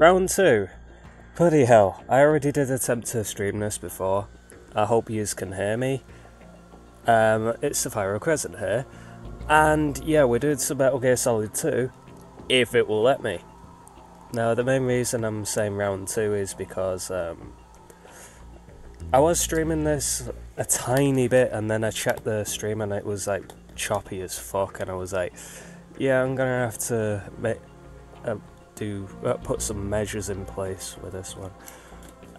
Round 2. Bloody hell, I already did attempt to stream this before. I hope yous can hear me. It's Sefirocrescent here. And yeah, we're doing some Metal Gear Solid 2, if it will let me. Now, the main reason I'm saying round 2 is because I was streaming this a tiny bit, and then I checked the stream and it was like choppy as fuck, and I was like, yeah, I'm gonna have to put some measures in place with this one.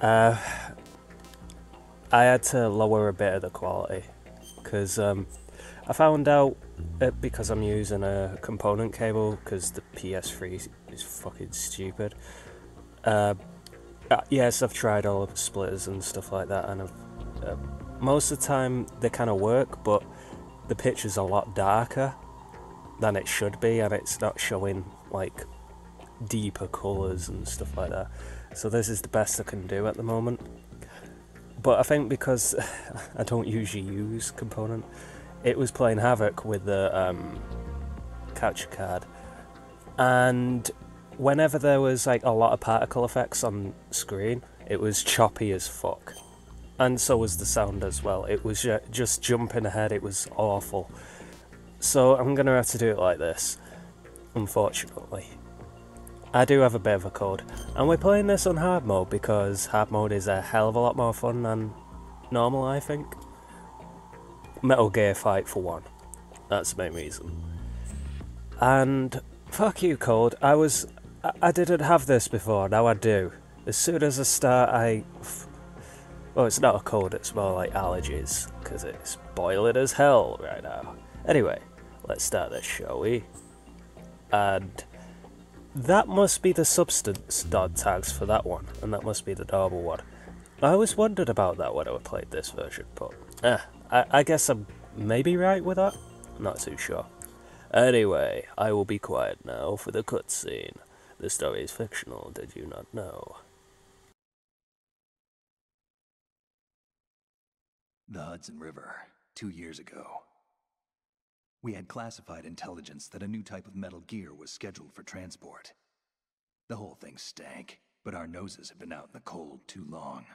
I had to lower a bit of the quality because I found out because I'm using a component cable because the PS3 is fucking stupid. Yes, I've tried all of the splitters and stuff like that, and most of the time they kind of work, but the picture's a lot darker than it should be, and it's not showing like deeper colours and stuff like that. So this is the best I can do at the moment. But I think because I don't usually use component, it was playing havoc with the capture card, and whenever there was like a lot of particle effects on screen, it was choppy as fuck, and so was the sound as well. It was just jumping ahead. It was awful. So I'm gonna have to do it like this, unfortunately. I do have a bit of a code, and we're playing this on hard mode because hard mode is a hell of a lot more fun than normal, I think. Metal Gear Fight for one. That's the main reason. And fuck you, code. I didn't have this before, now I do. As soon as I start, well, it's not a code, it's more like allergies, because it's boiling as hell right now. Anyway, let's start this, shall we? And that must be the substance dot tags for that one, and that must be the normal one. I always wondered about that when I played this version, but I guess I'm maybe right with that? Not too sure. Anyway, I will be quiet now for the cutscene. The story is fictional, did you not know? The Hudson River, 2 years ago. We had classified intelligence that a new type of metal gear was scheduled for transport. The whole thing stank, but our noses had been out in the cold too long.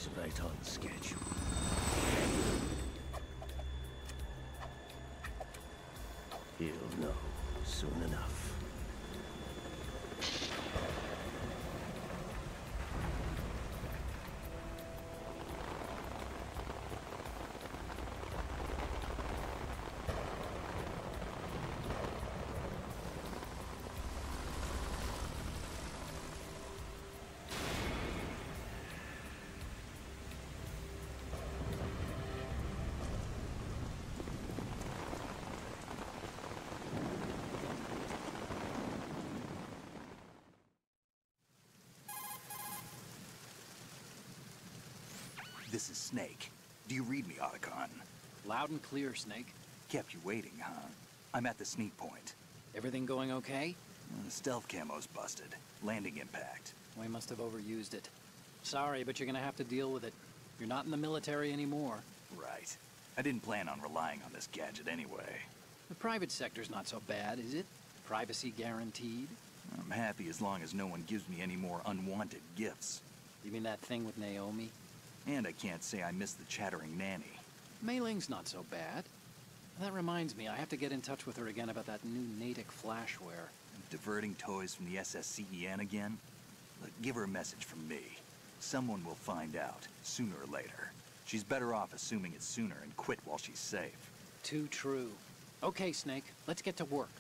He's right on schedule. He'll know soon enough. This is Snake. Do you read me, Otacon? Loud and clear, Snake. Kept you waiting, huh? I'm at the sneak point. Everything going okay? The stealth camo's busted. Landing impact. We must have overused it. Sorry, but you're gonna have to deal with it. You're not in the military anymore. Right. I didn't plan on relying on this gadget anyway. The private sector's not so bad, is it? Privacy guaranteed? I'm happy as long as no one gives me any more unwanted gifts. You mean that thing with Naomi? And I can't say I miss the chattering nanny. Mei Ling's not so bad. That reminds me, I have to get in touch with her again about that new Natick flashware. Diverting toys from the SSCEN again? Look, give her a message from me. Someone will find out, sooner or later. She's better off assuming it sooner and quit while she's safe. Too true. Okay, Snake, let's get to work.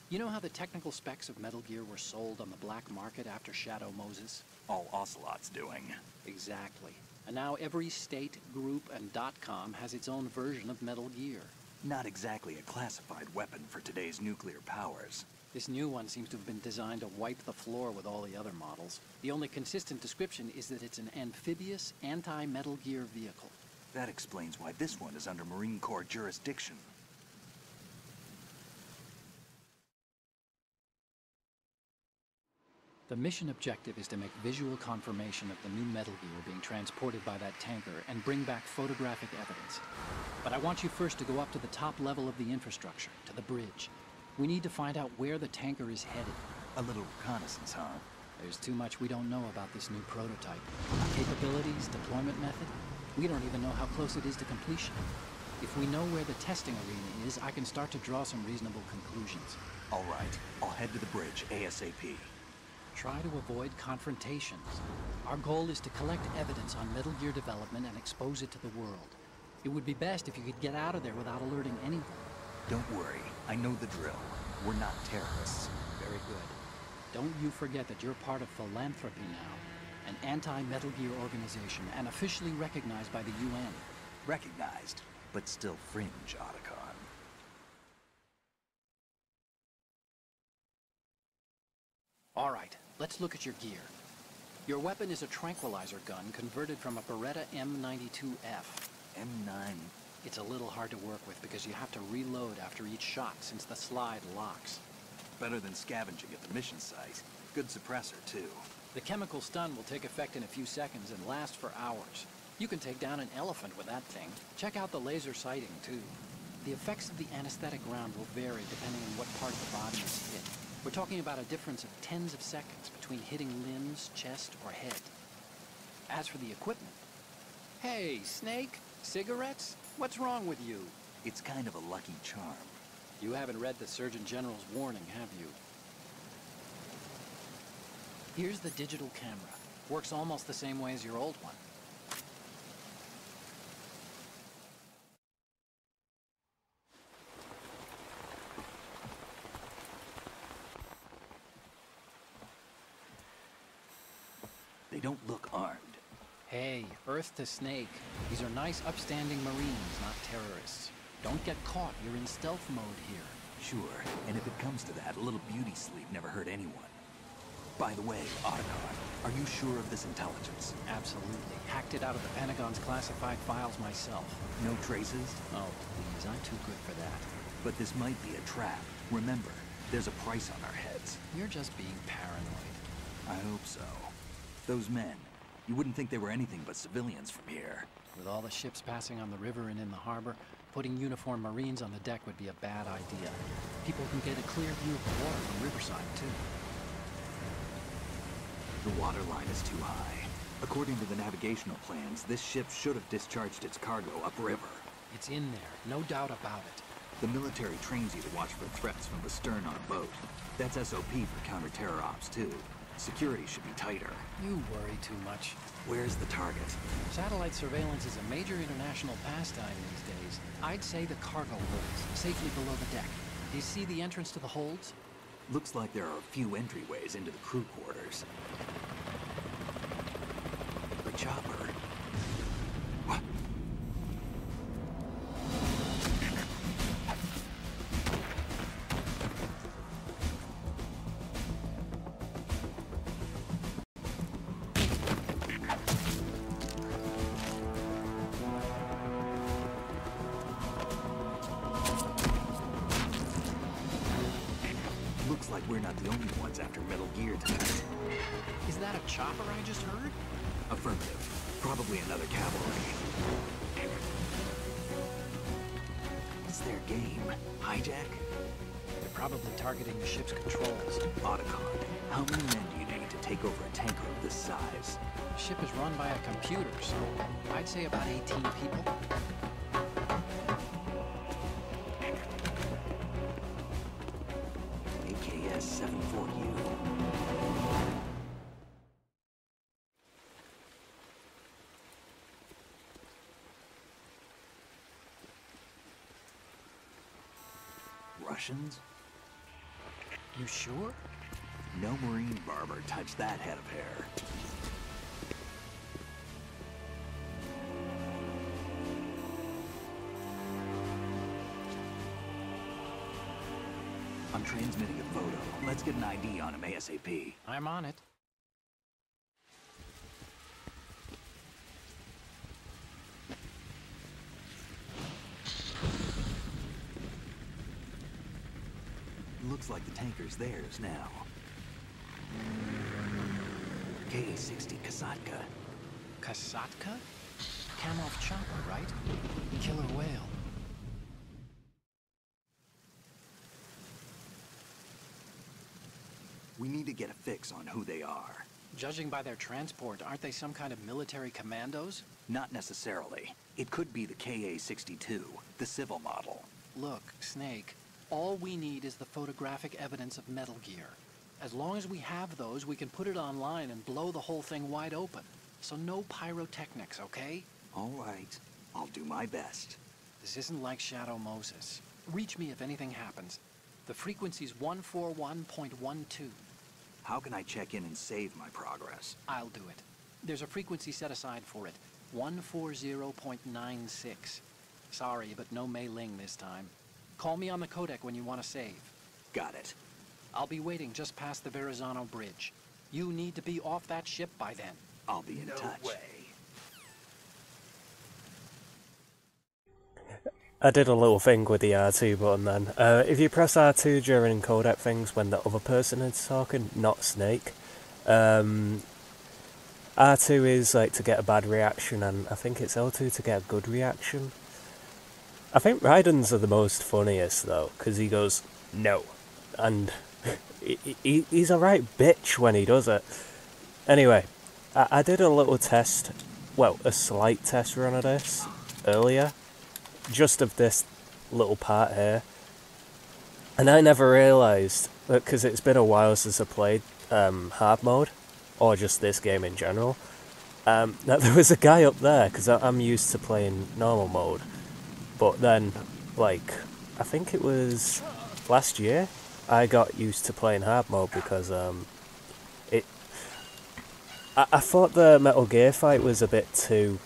You know how the technical specs of Metal Gear were sold on the black market after Shadow Moses? All Ocelot's doing. Exactly. And now every state, group, and .com has its own version of Metal Gear. Not exactly a classified weapon for today's nuclear powers. This new one seems to have been designed to wipe the floor with all the other models. The only consistent description is that it's an amphibious, anti-Metal Gear vehicle. That explains why this one is under Marine Corps jurisdiction. The mission objective is to make visual confirmation of the new Metal Gear being transported by that tanker and bring back photographic evidence. But I want you first to go up to the top level of the infrastructure, to the bridge. We need to find out where the tanker is headed. A little reconnaissance, huh? There's too much we don't know about this new prototype. Capabilities, deployment method. We don't even know how close it is to completion. If we know where the testing arena is, I can start to draw some reasonable conclusions. All right, I'll head to the bridge ASAP. Try to avoid confrontations. Our goal is to collect evidence on Metal Gear development and expose it to the world. It would be best if you could get out of there without alerting anyone. Don't worry, I know the drill. We're not terrorists. Very good. Don't you forget that you're part of Philanthropy now, an anti-Metal Gear organization and officially recognized by the UN. Recognized, but still fringe, Otacon. All right, let's look at your gear. Your weapon is a tranquilizer gun converted from a Beretta M92F. M9. It's a little hard to work with because you have to reload after each shot since the slide locks. Better than scavenging at the mission site. Good suppressor, too. The chemical stun will take effect in a few seconds and last for hours. You can take down an elephant with that thing. Check out the laser sighting, too. The effects of the anesthetic round will vary depending on what part of the body is hit. We're talking about a difference of tens of seconds between hitting limbs, chest, or head. As for the equipment... Hey, Snake? Cigarettes? What's wrong with you? It's kind of a lucky charm. You haven't read the Surgeon General's warning, have you? Here's the digital camera. Works almost the same way as your old one. They don't look armed. Hey, Earth to Snake. These are nice, upstanding Marines, not terrorists. Don't get caught. You're in stealth mode here. Sure, and if it comes to that, a little beauty sleep never hurt anyone. By the way, Otacon, are you sure of this intelligence? Absolutely. Hacked it out of the Pentagon's classified files myself. No traces? Oh, please, I'm too good for that. But this might be a trap. Remember, there's a price on our heads. You're just being paranoid. I hope so. Those men, you wouldn't think they were anything but civilians from here. With all the ships passing on the river and in the harbor, putting uniformed Marines on the deck would be a bad idea. People can get a clear view of the water from Riverside, too. The water line is too high. According to the navigational plans, this ship should have discharged its cargo upriver. It's in there, no doubt about it. The military trains you to watch for threats from the stern on a boat. That's SOP for counter-terror ops, too. Security should be tighter. You worry too much. Where's the target? Satellite surveillance is a major international pastime these days. I'd say the cargo holds, safely below the deck. Do you see the entrance to the holds? Looks like there are a few entryways into the crew quarters. The chopper. What? Looks like we're not the only ones after Metal Gear tonight. Is that a chopper I just heard? Affirmative. Probably another cavalry. What's their game? Hijack? They're probably targeting the ship's controls. Otacon. How many men do you need to take over a tanker of this size? The ship is run by a computer, so I'd say about 18 people. AKS 74U. Russians? You sure? No Marine barber touched that head of hair. I'm transmitting a photo. Let's get an ID on him ASAP. I'm on it. Looks like the tanker's theirs now. KA-60 Kasatka. Kasatka? Kamov chopper, right? Killer whale. We need to get a fix on who they are. Judging by their transport, aren't they some kind of military commandos? Not necessarily. It could be the KA-62, the civil model. Look, Snake, all we need is the photographic evidence of Metal Gear. As long as we have those, we can put it online and blow the whole thing wide open. So no pyrotechnics, okay? All right. I'll do my best. This isn't like Shadow Moses. Reach me if anything happens. The frequency's 141.12. How can I check in and save my progress? I'll do it. There's a frequency set aside for it. 140.96. Sorry, but no Mei Ling this time. Call me on the codec when you want to save. Got it. I'll be waiting just past the Verrazano Bridge. You need to be off that ship by then. I'll be in touch. way. I did a little thing with the R2 button then. If you press R2 during codec things when the other person is talking, not Snake, R2 is like to get a bad reaction, and I think it's L2 to get a good reaction. I think Raiden's are the most funniest though, because he goes, no, and he's a right bitch when he does it. Anyway, I did a little test, well, a slight test run of this earlier, just of this little part here, and I never realised, because it's been a while since I played hard mode, or just this game in general, that there was a guy up there, because I'm used to playing normal mode, but then, like, I think it was last year, I got used to playing hard mode because I thought the Metal Gear fight was a bit too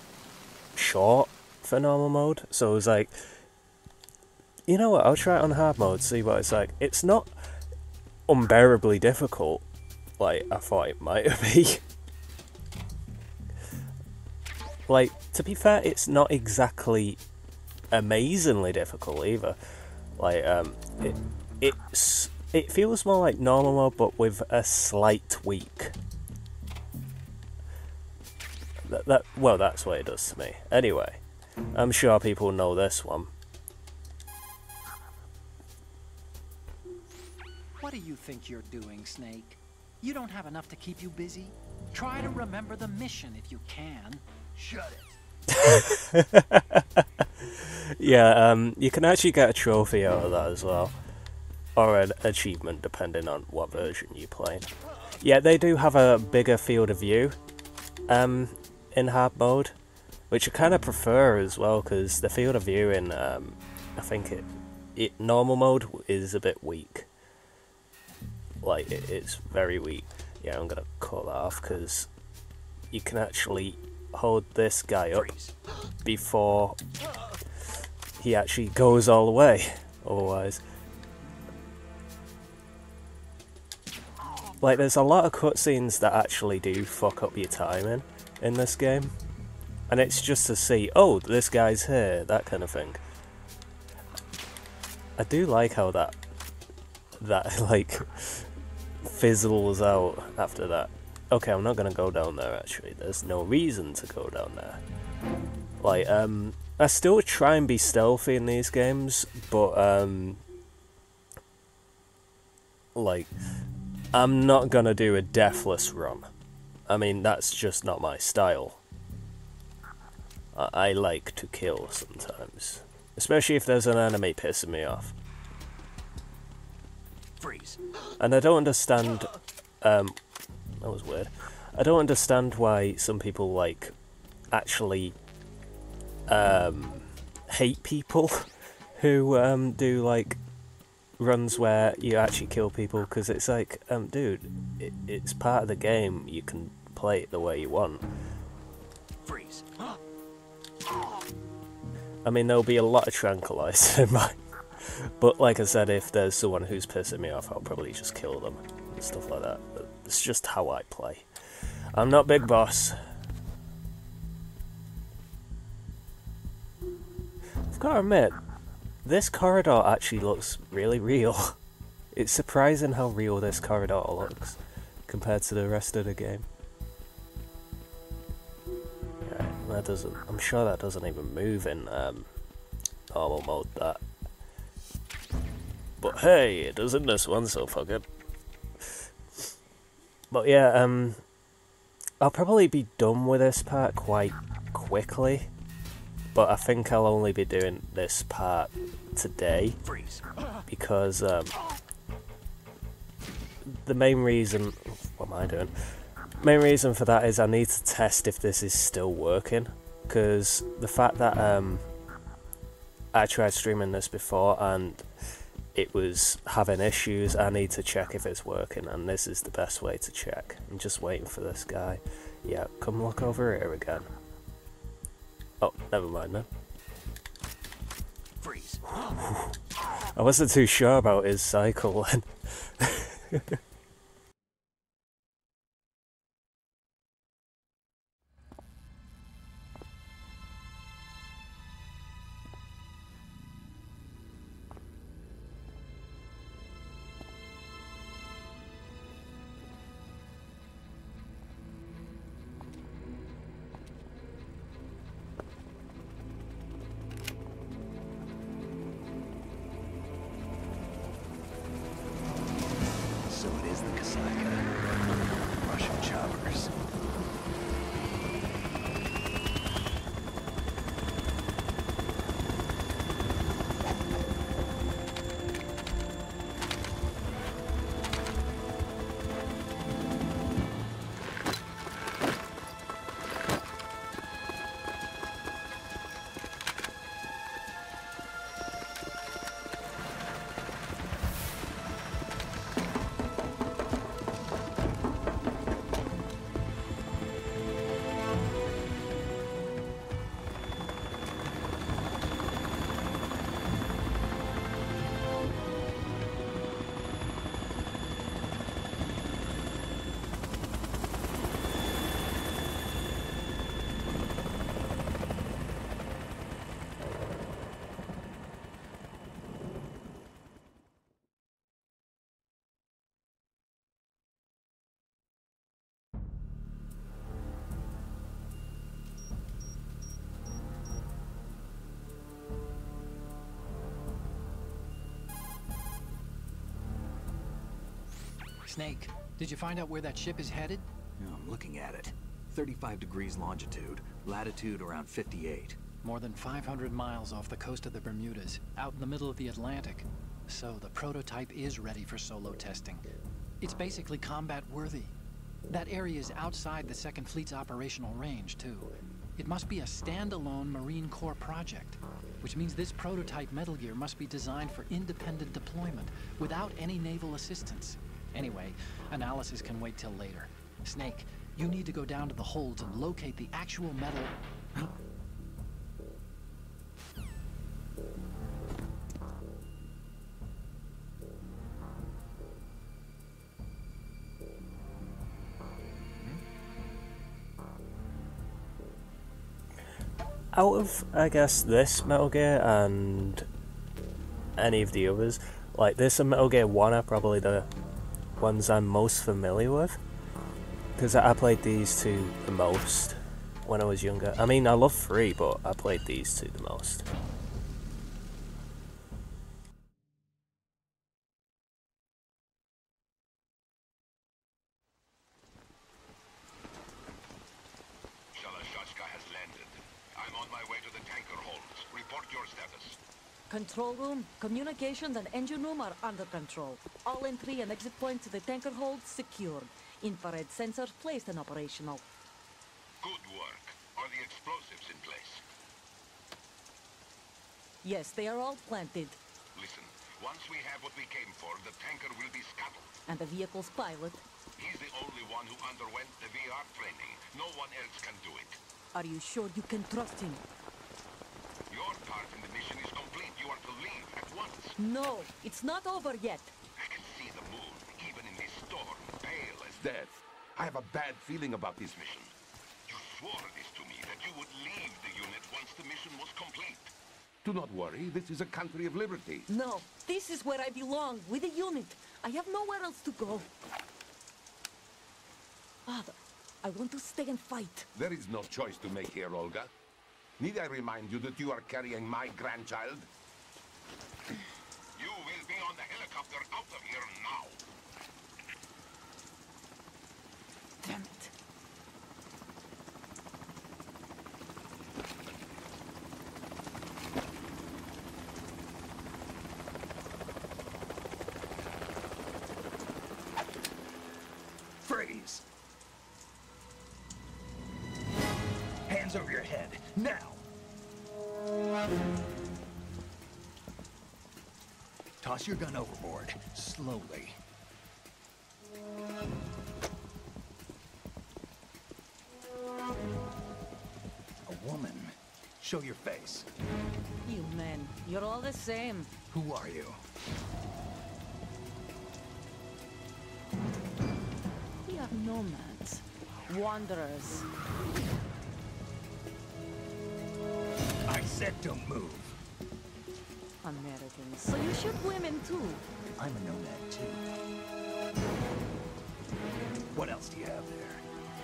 short for normal mode, so I was like, you know what, I'll try it on hard mode, see what it's like. It's not unbearably difficult, like I thought it might be. Like, to be fair, it's not exactly amazingly difficult either. Like, it feels more like normal mode, but with a slight tweak. Well, that's what it does to me. Anyway, I'm sure people know this one. What do you think you're doing, Snake? You don't have enough to keep you busy? Try to remember the mission if you can. Shut it. Yeah, you can actually get a trophy out of that as well. Or an achievement, depending on what version you play. Yeah, they do have a bigger field of view in hard mode, which I kind of prefer as well, because the field of view in, I think normal mode is a bit weak. Like, it's very weak. Yeah, I'm gonna cut that off, because you can actually hold this guy up before he actually goes all the way, otherwise. Like, there's a lot of cutscenes that actually do fuck up your timing in this game. And it's just to see, oh, this guy's here, that kind of thing. I do like how that like, fizzles out after that. Okay, I'm not gonna go down there, actually. There's no reason to go down there. Like, I still try and be stealthy in these games, but, like, I'm not gonna do a deathless run. I mean, that's just not my style. I like to kill sometimes. Especially if there's an enemy pissing me off. Freeze. And I don't understand, that was weird. I don't understand why some people, like, actually, hate people who, do, like, runs where you actually kill people, because it's like, dude, it's part of the game. You can play it the way you want. Freeze. I mean, there'll be a lot of tranquilizer in mine, but like I said, if there's someone who's pissing me off, I'll probably just kill them and stuff like that. But it's just how I play. I'm not Big Boss. I've got to admit, this corridor actually looks really real. It's surprising how real this corridor looks compared to the rest of the game. Right, that doesn't. I'm sure that doesn't even move in normal mode. That. But hey, it does in this one, so fuck it. But yeah, I'll probably be done with this part quite quickly. But I think I'll only be doing this part today, because the main reason, what am I doing? Main reason for that is I need to test if this is still working, because the fact that I tried streaming this before and it was having issues, I need to check if it's working, and this is the best way to check. I'm just waiting for this guy. Yeah, come look over here again. Oh, never mind then. Freeze. I wasn't too sure about his cycle then. So it is the Kasaka. Russian choppers. Snake, did you find out where that ship is headed? I'm looking at it. 35 degrees longitude, latitude around 58. More than 500 miles off the coast of the Bermudas, out in the middle of the Atlantic. So the prototype is ready for solo testing. It's basically combat worthy. That area is outside the Second Fleet's operational range, too. It must be a standalone Marine Corps project, which means this prototype Metal Gear must be designed for independent deployment, without any naval assistance. Anyway, analysis can wait till later. Snake, you need to go down to the holds and locate the actual metal... Out of, I guess, this Metal Gear and any of the others, like this and Metal Gear 1 are probably the ones I'm most familiar with, because I played these two the most when I was younger. I mean, I love 3, but I played these two the most. Control room, communications and engine room are under control. All entry and exit points to the tanker hold secured. Infrared sensors placed and operational. Good work. Are the explosives in place? Yes, they are all planted. Listen, once we have what we came for, the tanker will be scuttled. And the vehicle's pilot. He's the only one who underwent the VR training. No one else can do it. Are you sure you can trust him? Your part in the mission is complete. You are to leave at once. No, it's not over yet. I can see the moon, even in this storm, pale as death. I have a bad feeling about this mission. You swore this to me, that you would leave the unit once the mission was complete. Do not worry, this is a country of liberty. No, this is where I belong, with the unit. I have nowhere else to go. Father, I want to stay and fight. There is no choice to make here, Olga. Need I remind you that you are carrying my grandchild? You will be on the helicopter out of here now. Damn it. Freeze! Hands over your head, now! Toss your gun overboard, slowly. A woman. Show your face. You men, you're all the same. Who are you? We are nomads. Wanderers. I said don't move. Americans. So you shoot women too. I'm a nomad too. What else do you have there?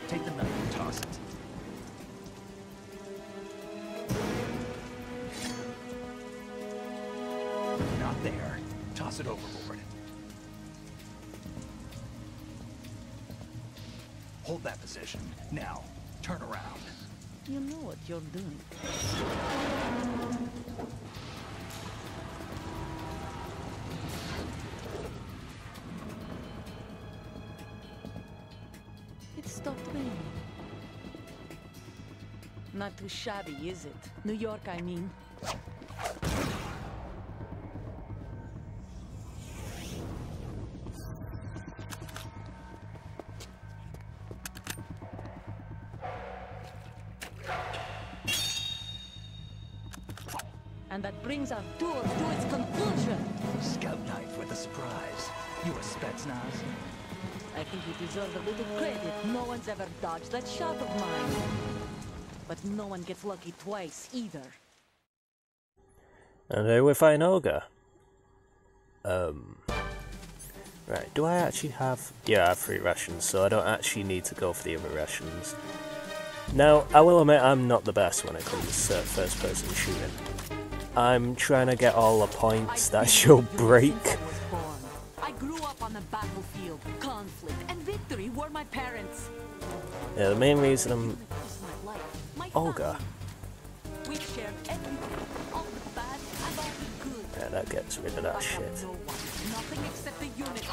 Take the knife and toss it. Not there. Toss it overboard. Hold that position. Now, turn around. You know what you're doing. It stopped raining. Not too shabby, is it? New York, I mean. And that brings our tour to its conclusion. Scout knife with a surprise. You a Spetsnaz? I think you deserve a little credit. No one's ever dodged that shot of mine. But no one gets lucky twice, either. And here we find Olga. Right, do I actually have... Yeah, I have 3 rations, so I don't actually need to go for the other rations. Now, I will admit I'm not the best when it comes to first-person shooting. I'm trying to get all the points that she'll break. I grew up on on the battlefield. Conflict and victory were my parents. Yeah, the main reason I'm Unit is my life, my Olga. family. We've shared everything, all the bad and all the good. Yeah, that gets rid of that I shit. have no one, nothing except the unit.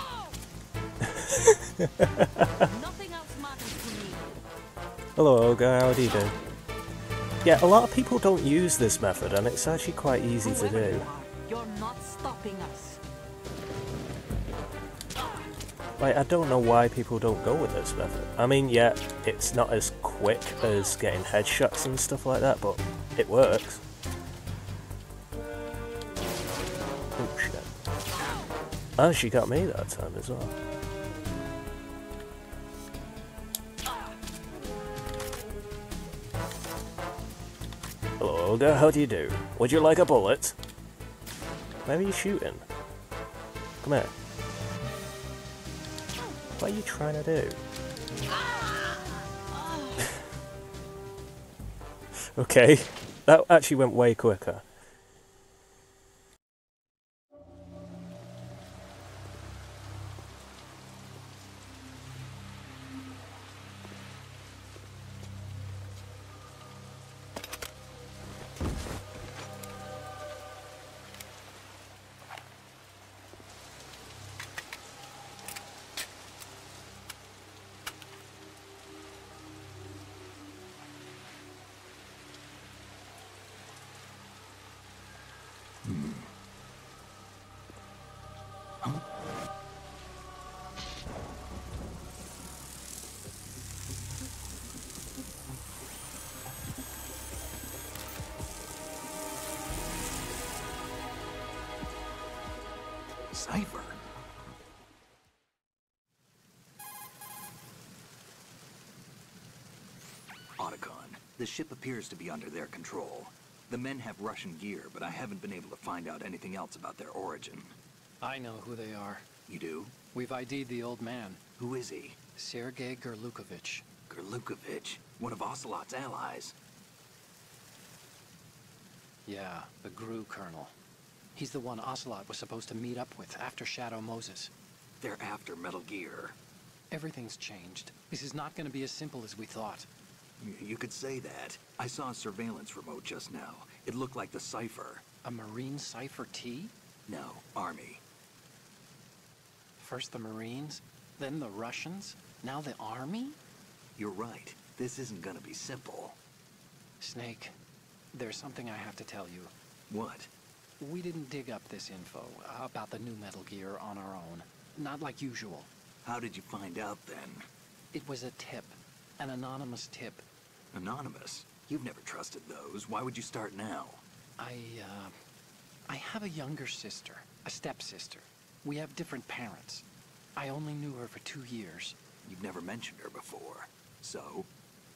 Nothing else matters to me. Hello Olga, how do you do? Yeah, a lot of people don't use this method and it's actually quite easy to Whoever do. you are, you're not stopping us. Like, I don't know why people don't go with this method. I mean, yeah, it's not as quick as getting headshots and stuff like that, but it works. Oh shit. Oh, she got me that time as well. Hello Olga, how do you do? Would you like a bullet? Where are you shooting? Come here. What are you trying to do? Okay, that actually went way quicker. Cipher? Otacon, the ship appears to be under their control. The men have Russian gear, but I haven't been able to find out anything else about their origin. I know who they are. You do? We've ID'd the old man, Who is he? Sergei Gerlukovich. Gerlukovich, one of Ocelot's allies. Yeah, the GRU colonel. He's the one Ocelot was supposed to meet up with after Shadow Moses. They're after Metal Gear. Everything's changed. This is not going to be as simple as we thought. You could say that. I saw a surveillance remote just now. It looked like the Cipher. A Marine Cipher T? No, Army. First the Marines, then the Russians, now the Army? You're right. This isn't gonna be simple. Snake, there's something I have to tell you. What? We didn't dig up this info about the new Metal Gear on our own. Not like usual. How did you find out then? It was a tip. An anonymous tip. Anonymous? You've never trusted those. Why would you start now? I have a younger sister, a stepsister. We have different parents. I only knew her for 2 years. You've never mentioned her before. So?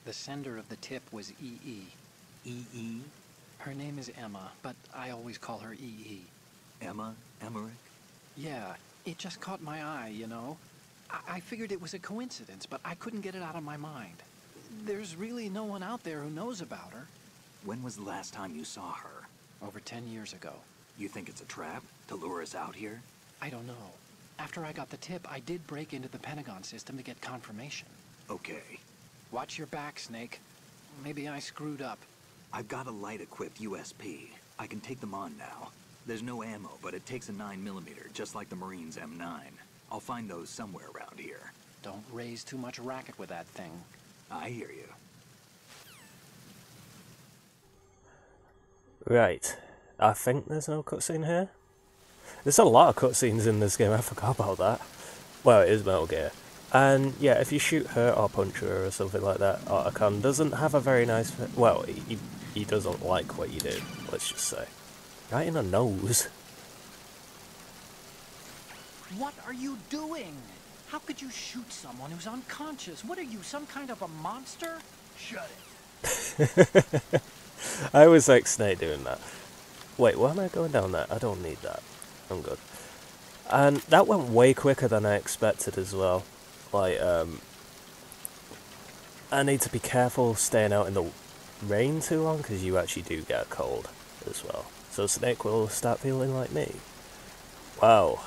The sender of the tip was EE. E.E.? Her name is Emma, but I always call her EE. Emma? Emmerich? Yeah, it just caught my eye, you know? I figured it was a coincidence, but I couldn't get it out of my mind. There's really no one out there who knows about her. When was the last time you saw her? Over 10 years ago. You think it's a trap? To lure us out here? I don't know. After I got the tip, I did break into the Pentagon system to get confirmation. Okay. Watch your back, Snake. Maybe I screwed up. I've got a light-equipped USP. I can take them on now. There's no ammo, but it takes a 9mm, just like the Marines' M9. I'll find those somewhere around here. Don't raise too much racket with that thing. I hear you. Right. I think there's no cutscene here. There's a lot of cutscenes in this game, I forgot about that. Well, it is Metal Gear. And yeah, if you shoot her or punch her or something like that, Otacon doesn't have a very nice... Well, he doesn't like what you do, let's just say. Right in the nose. What are you doing? How could you shoot someone who's unconscious? What are you, some kind of a monster? Shut it. I always like Snake doing that. Wait, why am I going down there? I don't need that. I'm good. And that went way quicker than I expected as well. Like, I need to be careful staying out in the rain too long, because you actually do get cold as well. So Snake will start feeling like me. Wow.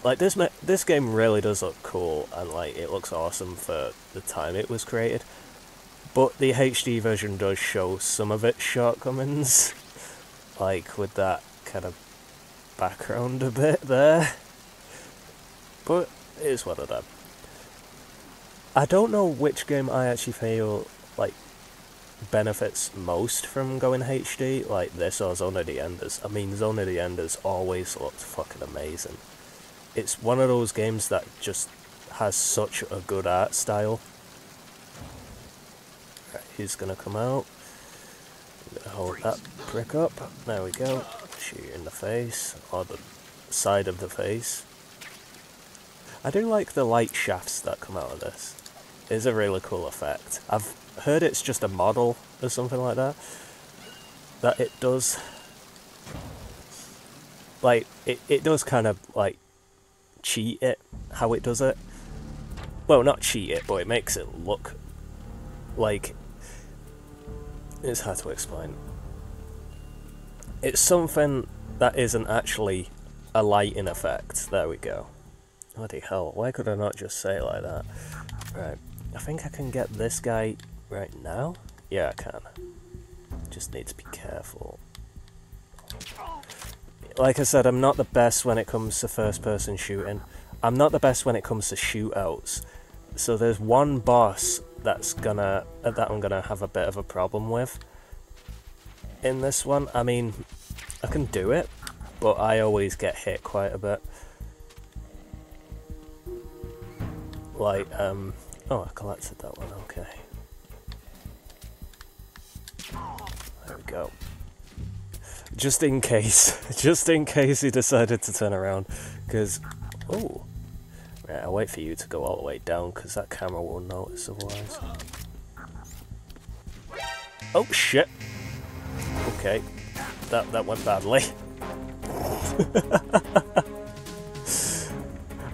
Like, this game really does look cool, and like it looks awesome for the time it was created. But the HD version does show some of its shortcomings, like with that kind of background a bit there. But it is what it is. I don't know which game I actually feel like benefits most from going HD, like this or Zone of the Enders. I mean, Zone of the Enders always looked fucking amazing. It's one of those games that just has such a good art style. Right, he's gonna come out. I'm gonna hold that brick up. There we go. Shoot in the face, or the side of the face. I do like the light shafts that come out of this. It's a really cool effect. I've heard it's just a model or something like that. That it does. Like, it does kind of, like, cheat it, how it does it. Well, not cheat it, but it makes it look like... It's hard to explain. It's something that isn't actually a lighting effect. There we go. Bloody hell, why could I not just say it like that? Right, I think I can get this guy right now? Yeah, I can. Just need to be careful. Like I said, I'm not the best when it comes to first-person shooting. I'm not the best when it comes to shootouts. So there's one boss that I'm gonna have a bit of a problem with. In this one, I mean, I can do it, but I always get hit quite a bit. Like, oh, I collected that one, okay. There we go. Just in case he decided to turn around, because, oh, right, I'll wait for you to go all the way down, because that camera will notice otherwise. Oh shit! Okay, that went badly.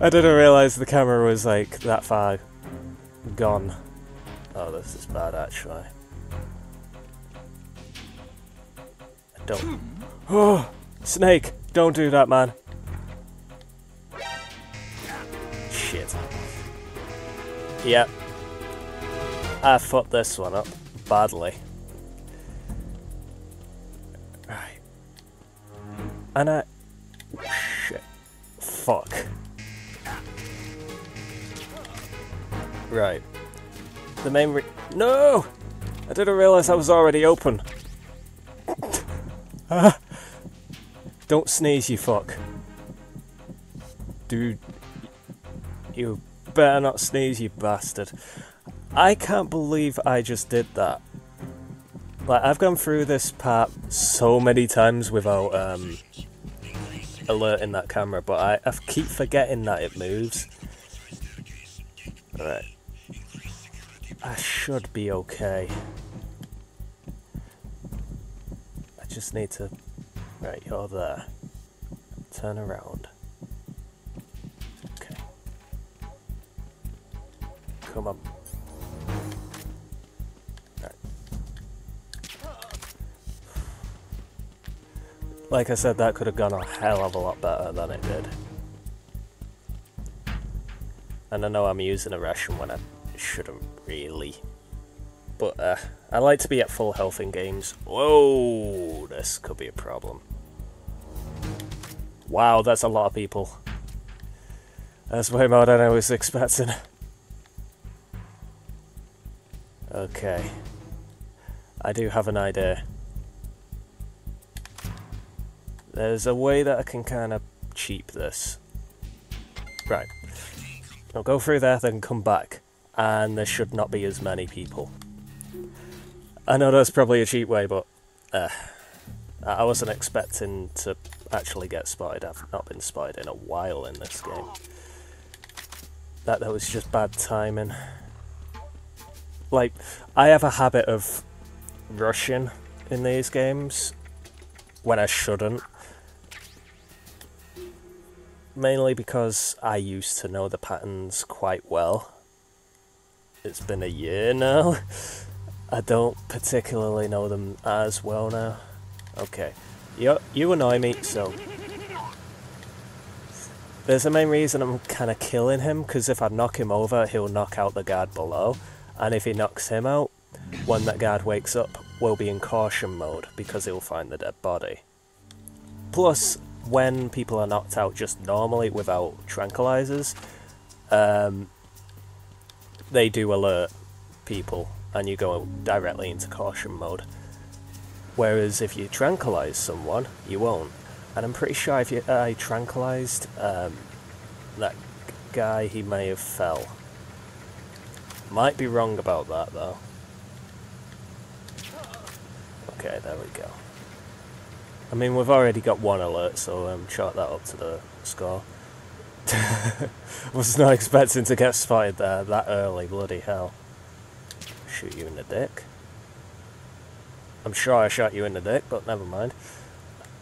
I didn't realise the camera was like that far gone. Oh, this is bad actually. Don't. Oh, Snake! Don't do that, man. Shit. Yep. I fucked this one up badly. Right. And shit. Fuck. Right. The main No! I didn't realise I was already open. Don't sneeze, you fuck. Dude. You better not sneeze, you bastard. I can't believe I just did that. Like, I've gone through this part so many times without alerting that camera, but I keep forgetting that it moves. Right. I should be okay. I just need to... Right, you're there. Turn around. Okay. Come on. Right. Like I said, that could have gone a hell of a lot better than it did. And I know I'm using a ration when I shouldn't really. But I like to be at full health in games. Whoa, this could be a problem. Wow, that's a lot of people. That's way more than I was expecting. Okay. I do have an idea. There's a way that I can kind of cheap this. Right. I'll go through there, then come back. And there should not be as many people. I know that's probably a cheap way, but I wasn't expecting to actually get spotted. I've not been spotted in a while in this game. That was just bad timing. Like, I have a habit of rushing in these games when I shouldn't. Mainly because I used to know the patterns quite well. It's been a year now. I don't particularly know them as well now. Okay. You annoy me, so... there's the main reason I'm kind of killing him, because if I knock him over, he'll knock out the guard below, and if he knocks him out, when that guard wakes up, we'll be in caution mode, because he'll find the dead body. Plus, when people are knocked out just normally without tranquilizers, they do alert people, and you go directly into caution mode. Whereas if you tranquilize someone, you won't. And I'm pretty sure if I tranquilized that guy, he may have fell. Might be wrong about that though. Okay, there we go. I mean, we've already got one alert, so chalk that up to the score. Was not expecting to get spotted there that early, bloody hell. Shoot you in the dick. I'm sure I shot you in the dick, but never mind.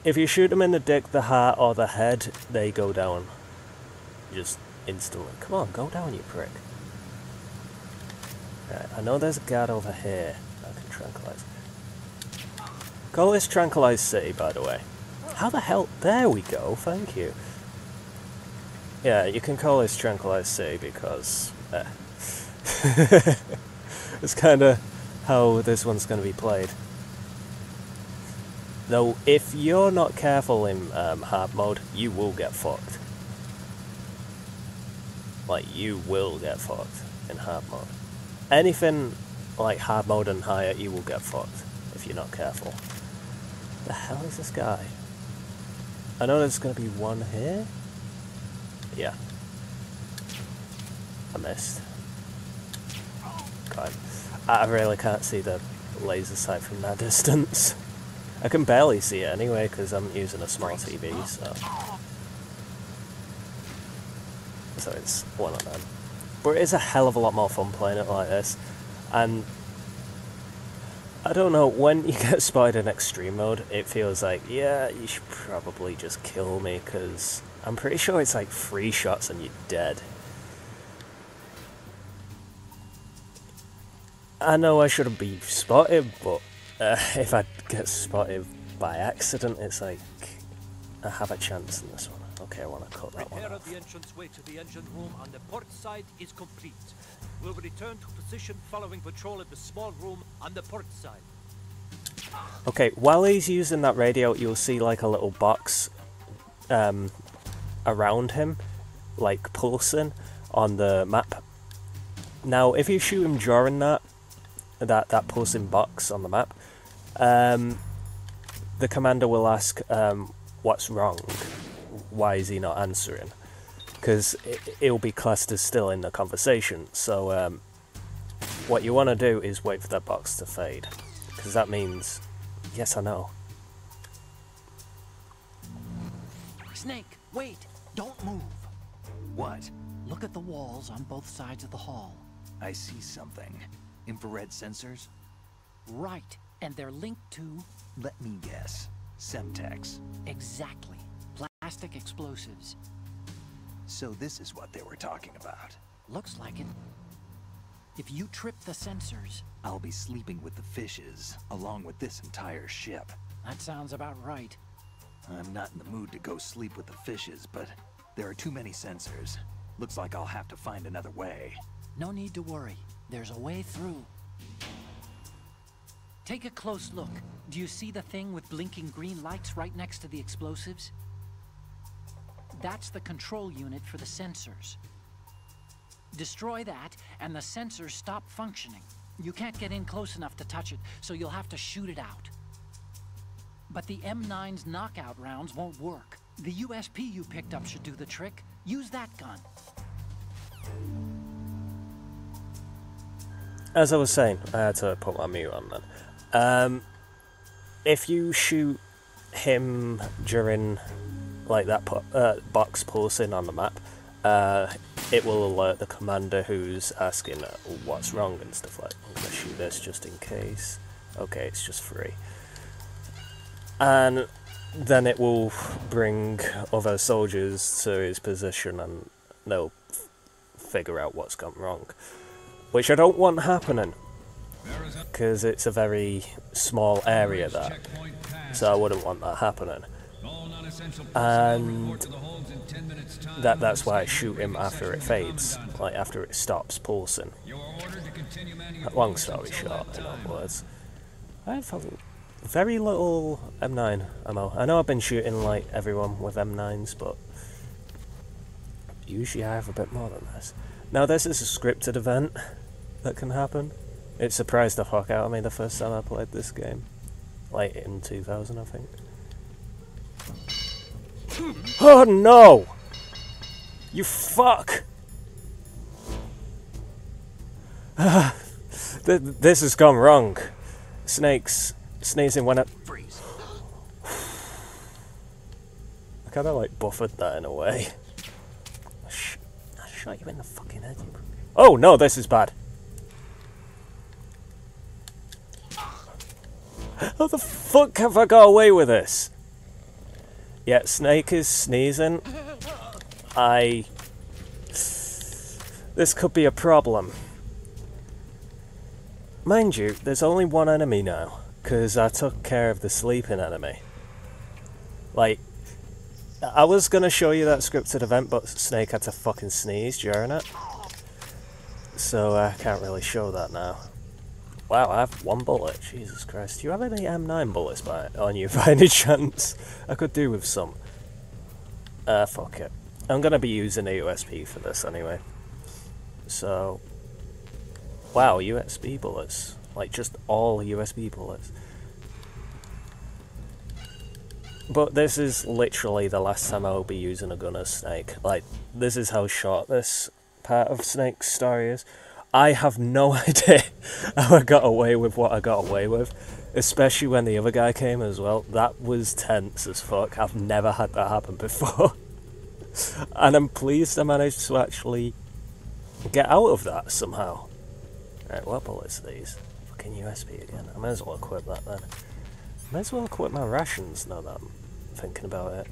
If you shoot them in the dick, the heart, or the head, they go down. Just instantly. Come on, go down, you prick. Right, I know there's a guard over here I can tranquilize. Call this Tranquilized City, by the way. How the hell? There we go, thank you. Yeah, you can call this Tranquilized City because... it's kind of how this one's going to be played. Though, if you're not careful in hard mode, you will get fucked. Like, you will get fucked in hard mode. Anything like hard mode and higher, you will get fucked if you're not careful. The hell is this guy? I know there's going to be one here. Yeah. I missed. God. I really can't see the laser sight from that distance. I can barely see it anyway because I'm using a small TV, so it's one of them. But it is a hell of a lot more fun playing it like this, and I don't know, when you get spotted in extreme mode, it feels like, yeah, you should probably just kill me, because I'm pretty sure it's like 3 shots and you're dead. I know I shouldn't be spotted, but if I get spotted by accident, it's like, I have a chance in this one. Okay, I want to cut that one off. Repair of the entranceway to the engine room on the port side is complete. We'll return to position following patrol at the small room on the port side. Okay, while he's using that radio, you'll see like a little box around him, like pulsing on the map. Now, if you shoot him during that pulsing box on the map, the commander will ask, what's wrong? Why is he not answering? Because it'll be classed as still in the conversation. So what you want to do is wait for that box to fade, because that means, yes, I know. Snake, wait! Don't move! What? Look at the walls on both sides of the hall. I see something. Infrared sensors? Right, and they're linked to... Let me guess. Semtex. Exactly. Plastic explosives. So this is what they were talking about. Looks like it. If you trip the sensors... I'll be sleeping with the fishes, along with this entire ship. That sounds about right. I'm not in the mood to go sleep with the fishes, but there are too many sensors. Looks like I'll have to find another way. No need to worry. There's a way through. Take a close look. Do you see the thing with blinking green lights right next to the explosives? That's the control unit for the sensors. Destroy that, and the sensors stop functioning. You can't get in close enough to touch it, so you'll have to shoot it out. But the M9's knockout rounds won't work. The USP you picked up should do the trick. Use that gun. As I was saying, I had to put my mute on then. If you shoot him during like that box pulsing on the map, it will alert the commander who's asking what's wrong and stuff like that. I'm going to shoot this just in case. Okay, it's just free. And then it will bring other soldiers to his position and they'll figure out what's gone wrong. Which I don't want happening, because it's a very small area there, so I wouldn't want that happening. And that's why I shoot him after it fades, like after it stops pulsing. Long story short, in other words. I've very little M9 ammo. I know I've been shooting like everyone with M9s, but usually I have a bit more than this. Now this is a scripted event that can happen. It surprised the fuck out of me the first time I played this game. Like in 2000, I think. Oh no! You fuck! This has gone wrong. Snakes sneezing when I... Freeze. I kinda like buffered that in a way. I shot you in the fucking head. Oh no, this is bad. How the fuck have I got away with this? Yeah, Snake is sneezing. This could be a problem. Mind you, there's only one enemy now, because I took care of the sleeping enemy. Like, I was going to show you that scripted event, but Snake had to fucking sneeze during it. So I can't really show that now. Wow, I have one bullet. Jesus Christ. Do you have any M9 bullets on you by any chance? I could do with some. Fuck it. I'm going to be using a USB for this anyway. So... Wow, USB bullets. Like, just all USB bullets. But this is literally the last time I will be using a gun as Snake. Like, this is how short this part of Snake's story is. I have no idea how I got away with what I got away with. Especially when the other guy came as well. That was tense as fuck. I've never had that happen before. And I'm pleased I managed to actually get out of that somehow. Right, what bullets are these? Fucking USB again. I might as well equip that then. I might as well equip my rations now that I'm thinking about it.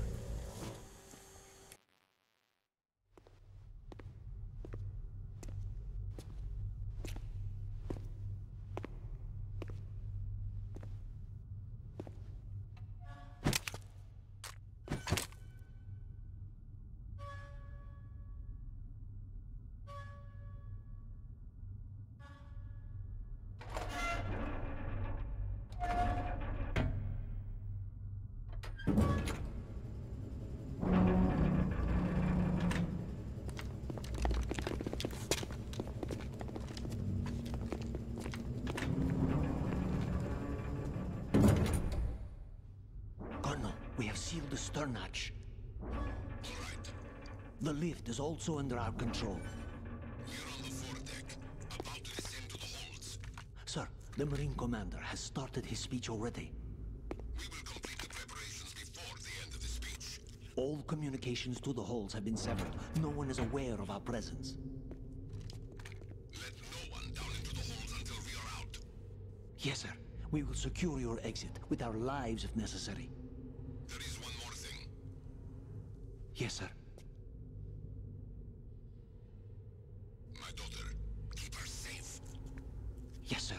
We have sealed the stern hatch. The lift is also under our control. We're on the foredeck, about to descend to the holds. Sir, the Marine Commander has started his speech already. We will complete the preparations before the end of the speech. All communications to the holds have been severed. No one is aware of our presence. Let no one down into the holds until we are out. Yes, sir. We will secure your exit with our lives if necessary. There is one more thing. Yes, sir. My daughter, keep her safe. Yes, sir.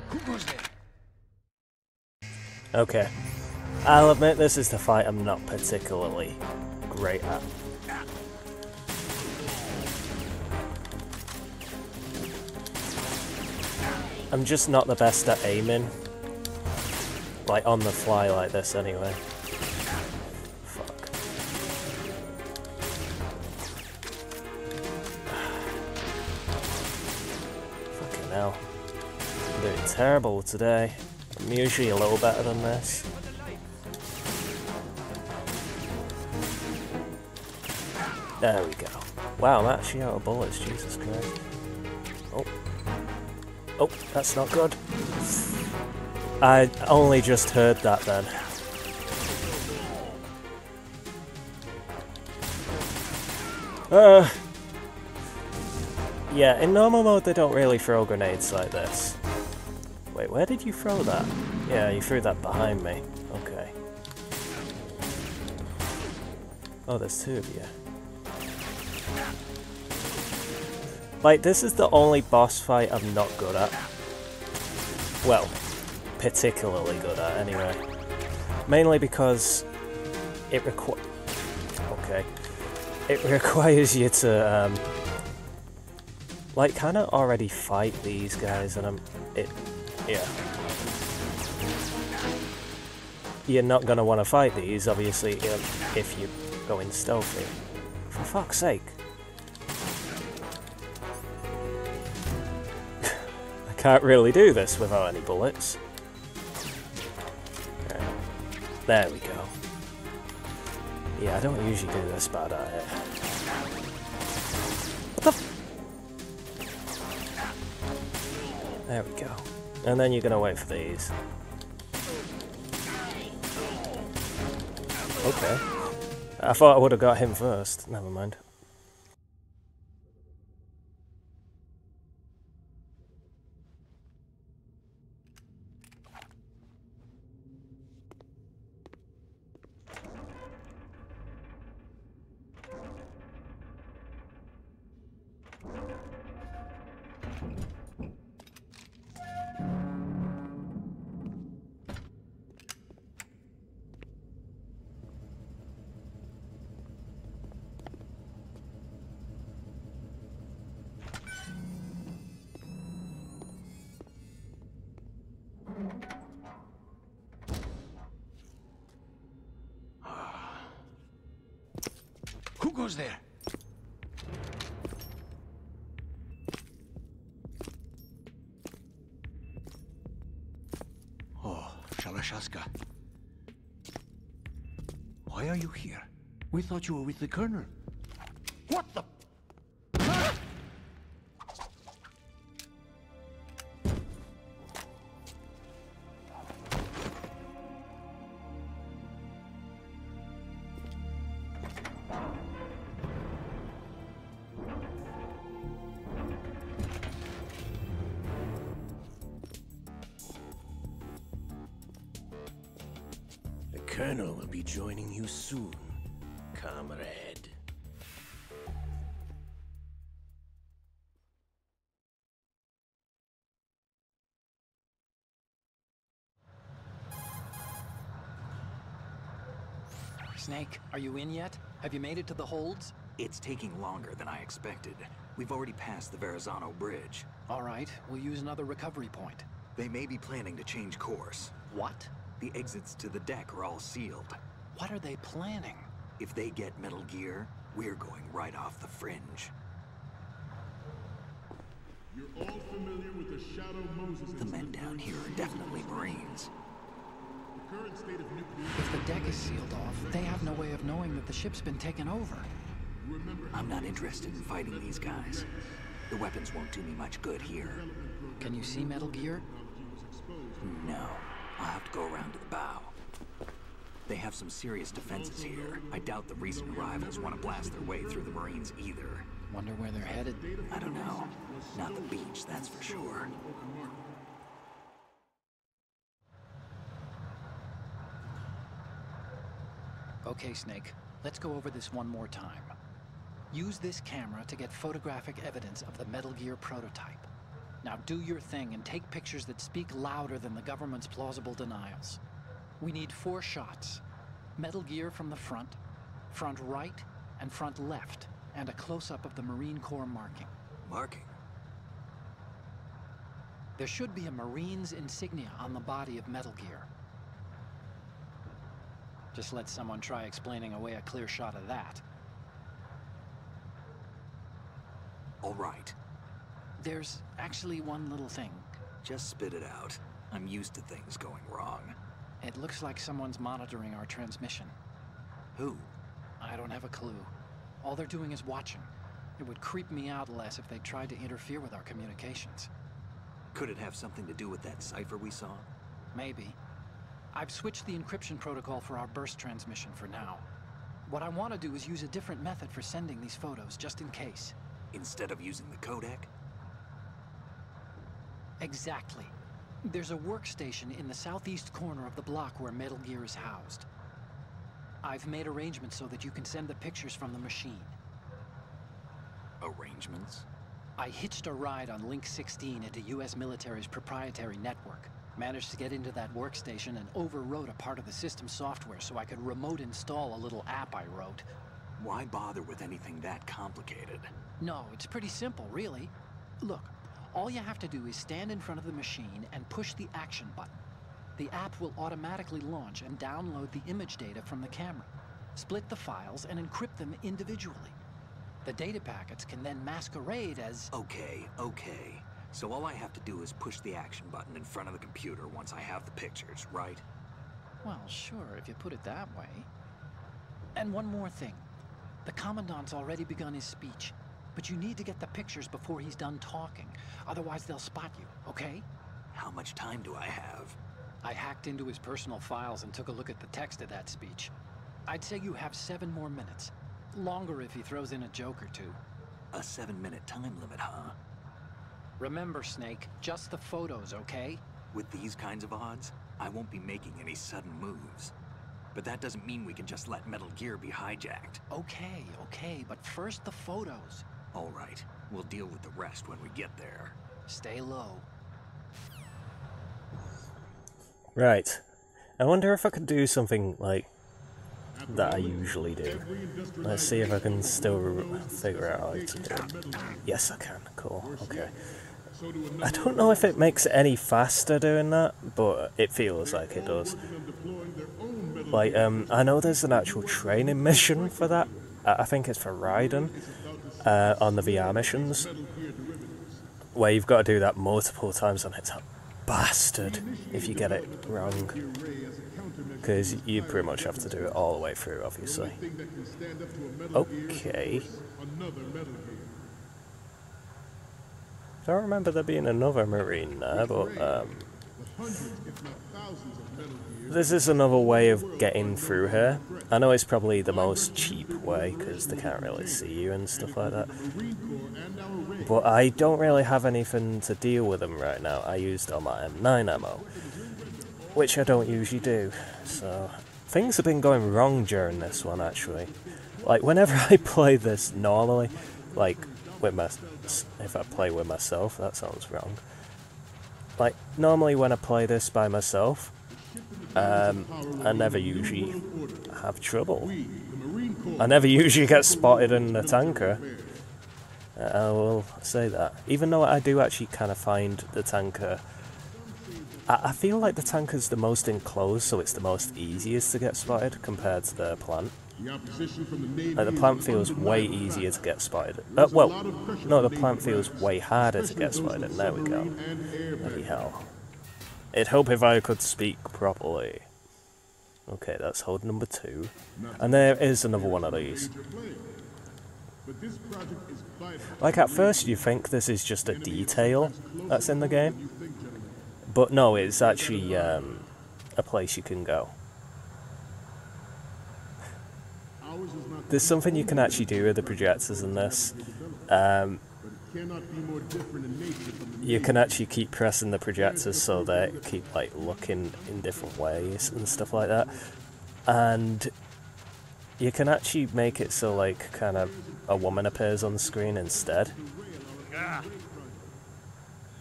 Who goes there? Okay. I'll admit this is the fight I'm not particularly great at. I'm just not the best at aiming. Like on the fly like this anyway. Fuck. Fucking hell. I'm doing terrible today. I'm usually a little better than this. There we go. Wow, I'm actually out of bullets, Jesus Christ. Oh. Oh, that's not good. I only just heard that then. Yeah, in normal mode they don't really throw grenades like this. Wait, where did you throw that? Yeah, you threw that behind me. Okay. Oh, there's two of you. Like, this is the only boss fight I'm not good at. Well, particularly good at, anyway. Mainly because it requires you to, like, kind of already fight these guys, and yeah. You're not going to want to fight these, obviously, if you're going stealthy. For fuck's sake. I can't really do this without any bullets. Right. There we go. Yeah, I don't usually do this bad at it. What the f— There we go. And then you're gonna wait for these. Okay. I thought I would have got him first. Never mind. Who goes there? Oh, Shalashaska. Why are you here? We thought you were with the Colonel. What the— The Colonel will be joining you soon, comrade. Snake, are you in yet? Have you made it to the holds? It's taking longer than I expected. We've already passed the Verrazano Bridge. All right, we'll use another recovery point. They may be planning to change course. What? The exits to the deck are all sealed. What are they planning? If they get Metal Gear, we're going right off the fringe. You're all familiar with the Shadow Moses. The men down here are definitely Marines. The current state of nuclear. If the deck is sealed off, they have no way of knowing that the ship's been taken over. I'm not interested in fighting these guys. The weapons won't do me much good here. Can you see Metal Gear? No. I'll have to go around to the bow. They have some serious defenses here. I doubt the recent arrivals want to blast their way through the Marines either. Wonder where they're headed? I don't know. Not the beach, that's for sure. Okay, Snake. Let's go over this one more time. Use this camera to get photographic evidence of the Metal Gear prototype. Now do your thing and take pictures that speak louder than the government's plausible denials. We need 4 shots. Metal Gear from the front right, and front left, and a close-up of the Marine Corps marking. Marking? There should be a Marine's insignia on the body of Metal Gear. Just let someone try explaining away a clear shot of that. All right. There's actually one little thing. Just spit it out. I'm used to things going wrong. It looks like someone's monitoring our transmission. Who? I don't have a clue. All they're doing is watching. It would creep me out less if they tried to interfere with our communications. Could it have something to do with that cipher we saw? Maybe. I've switched the encryption protocol for our burst transmission for now. What I want to do is use a different method for sending these photos, just in case. Instead of using the codec? Exactly. There's a workstation in the southeast corner of the block where Metal Gear is housed. I've made arrangements so that you can send the pictures from the machine. Arrangements? I hitched a ride on Link 16 into U.S. military's proprietary network. Managed to get into that workstation and overwrote a part of the system software so I could remote install a little app I wrote. Why bother with anything that complicated? No, it's pretty simple, really. Look, all you have to do is stand in front of the machine and push the action button. The app will automatically launch and download the image data from the camera, split the files, and encrypt them individually. The data packets can then masquerade as... Okay. So all I have to do is push the action button in front of the computer once I have the pictures, right? Well, sure, if you put it that way. And one more thing. The Commandant's already begun his speech, but you need to get the pictures before he's done talking. Otherwise, they'll spot you, okay? How much time do I have? I hacked into his personal files and took a look at the text of that speech. I'd say you have 7 more minutes. Longer if he throws in a joke or two. A 7-minute time limit, huh? Remember, Snake, just the photos, okay? With these kinds of odds, I won't be making any sudden moves. But that doesn't mean we can just let Metal Gear be hijacked. Okay, but first the photos. All right, we'll deal with the rest when we get there. Stay low. Right. I wonder if I could do something like that I usually do. Let's see if I can still figure out how to do it. Yes, I can. Cool. Okay. I don't know if it makes it any faster doing that, but it feels like it does. Like, I know there's an actual training mission for that. I think it's for Raiden, on the VR missions, where you've got to do that multiple times, and it's a bastard if you get it wrong. Because you pretty much have to do it all the way through, obviously. Okay. I don't remember there being another Marine there, but this is another way of getting through here. I know it's probably the most cheap way, because they can't really see you and stuff like that. But I don't really have anything to deal with them right now. I used all my M9 ammo, which I don't usually do. So things have been going wrong during this one, actually. Like, whenever I play this normally, like, if I play with myself, that sounds wrong. Like, normally when I play this by myself, I never usually have trouble. I never usually get spotted in the tanker. I will say that. Even though I do actually kind of find the tanker... I feel like the tanker's the most enclosed, so it's the most easiest to get spotted compared to the plant. Like, the plant feels way easier to get spotted. Well, no, the plant feels way harder to get spotted. There we go. Bloody hell. It'd help if I could speak properly. Okay, that's hold number 2. And there is another one of these. Like, at first you think this is just a detail that's in the game. But no, it's actually a place you can go. There's something you can actually do with the projectors in this. You can actually keep pressing the projectors so they keep, like, looking in different ways and stuff like that. And you can actually make it so, like, kind of a woman appears on the screen instead. Forget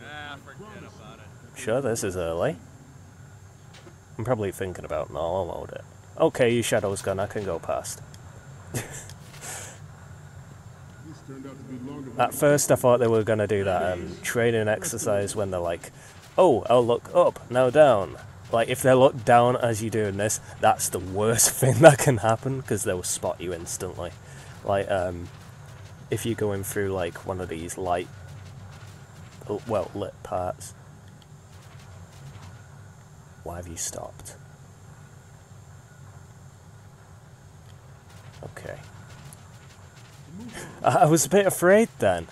about it. Sure, this is early. I'm probably thinking about normal mode. Okay, your shadow's gone, I can go past. At first I thought they were going to do that training exercise when they're like, oh, I'll look up, now down. Like, if they look down as you're doing this, that's the worst thing that can happen, because they'll spot you instantly. Like, if you're going through, like, one of these lit parts. Why have you stopped? Okay. I was a bit afraid then.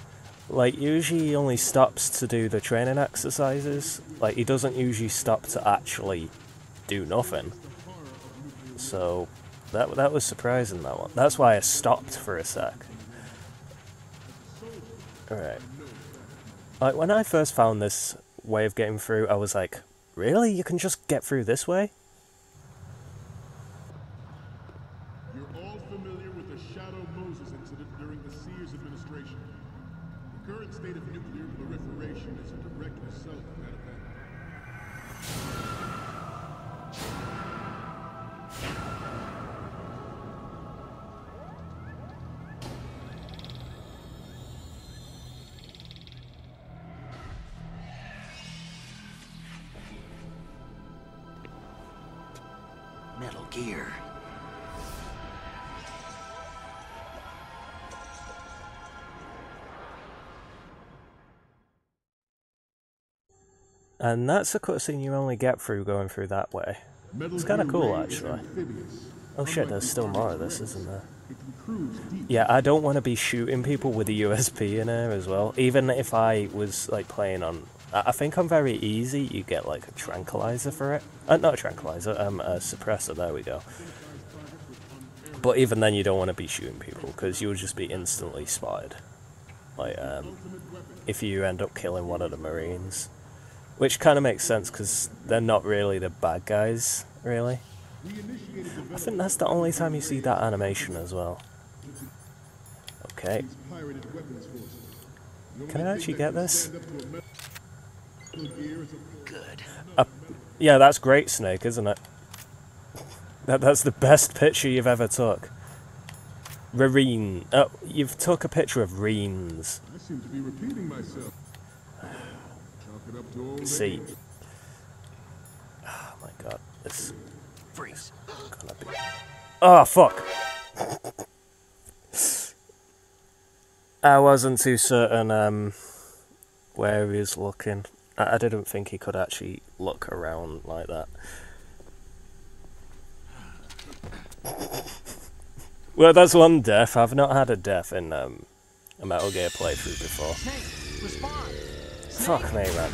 Like, usually he only stops to do the training exercises. Like, he doesn't usually stop to actually do nothing. So, that was surprising, that one. That's why I stopped for a sec. Alright. Like, when I first found this way of getting through, I was like, really? You can just get through this way? You're all familiar with the Shadow Moses incident during the Sears administration. The current state of nuclear proliferation is a direct result of that event. Metal Gear. And that's a cutscene you only get through going through that way. It's kind of cool, actually. Oh shit, there's still more of this, isn't there? Yeah, I don't want to be shooting people with a USB in here as well. Even if I was, like, playing on... I think I'm very easy. You get, like, a tranquilizer for it. Not a tranquilizer, a suppressor, there we go. But even then, you don't want to be shooting people, because you'll just be instantly spotted. Like, if you end up killing one of the Marines. Which kind of makes sense, because they're not really the bad guys, really. I think that's the only time you see that animation as well. Okay. Can I actually get this? Good. Yeah, that's great, Snake, isn't it? That's the best picture you've ever took. Marine. Oh, you've took a picture of Reens. I seem to be repeating myself. See. Oh my god, this Freeze. gonna be... Oh, fuck! I wasn't too certain where he was looking. I didn't think he could actually look around like that. Well, that's one death. I've not had a death in a Metal Gear playthrough before. Fuck me, man.